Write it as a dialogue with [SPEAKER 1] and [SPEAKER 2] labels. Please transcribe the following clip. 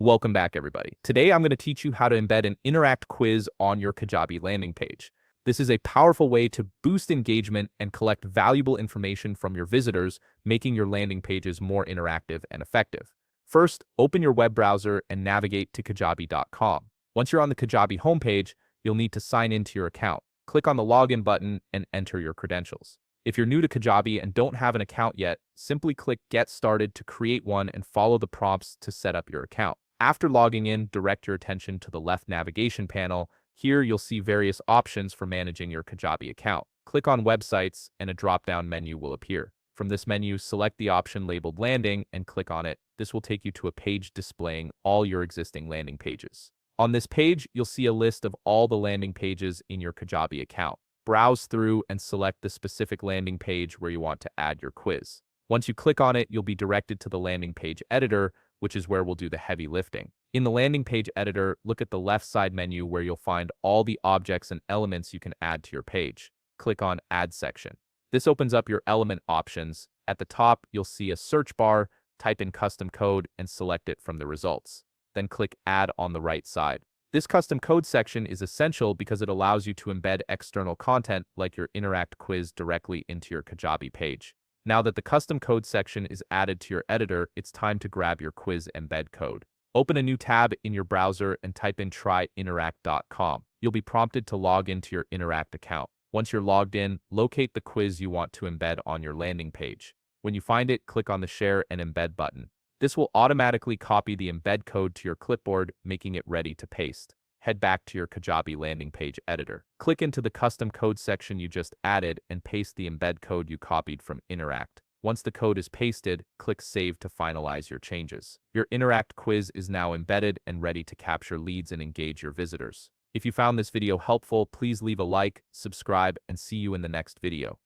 [SPEAKER 1] Welcome back, everybody. Today, I'm going to teach you how to embed an interact quiz on your Kajabi landing page. This is a powerful way to boost engagement and collect valuable information from your visitors, making your landing pages more interactive and effective. First, open your web browser and navigate to kajabi.com. Once you're on the Kajabi homepage, you'll need to sign into your account. Click on the login button and enter your credentials. If you're new to Kajabi and don't have an account yet, simply click Get Started to create one and follow the prompts to set up your account. After logging in, direct your attention to the left navigation panel. Here, you'll see various options for managing your Kajabi account. Click on Websites and a drop-down menu will appear. From this menu, select the option labeled Landing and click on it. This will take you to a page displaying all your existing landing pages. On this page, you'll see a list of all the landing pages in your Kajabi account. Browse through and select the specific landing page where you want to add your quiz. Once you click on it, you'll be directed to the landing page editor, which is where we'll do the heavy lifting. In the landing page editor, look at the left side menu where you'll find all the objects and elements you can add to your page. Click on Add section. This opens up your element options. At the top, you'll see a search bar. Type in custom code and select it from the results. Then click Add on the right side. This custom code section is essential because it allows you to embed external content like your Interact quiz directly into your Kajabi page. Now that the custom code section is added to your editor, it's time to grab your quiz embed code. Open a new tab in your browser and type in tryinteract.com. You'll be prompted to log into your Interact account. Once you're logged in, locate the quiz you want to embed on your landing page. When you find it, click on the Share and Embed button. This will automatically copy the embed code to your clipboard, making it ready to paste. Head back to your Kajabi landing page editor. Click into the custom code section you just added and paste the embed code you copied from Interact. Once the code is pasted, click Save to finalize your changes. Your Interact quiz is now embedded and ready to capture leads and engage your visitors. If you found this video helpful, please leave a like, subscribe, and see you in the next video.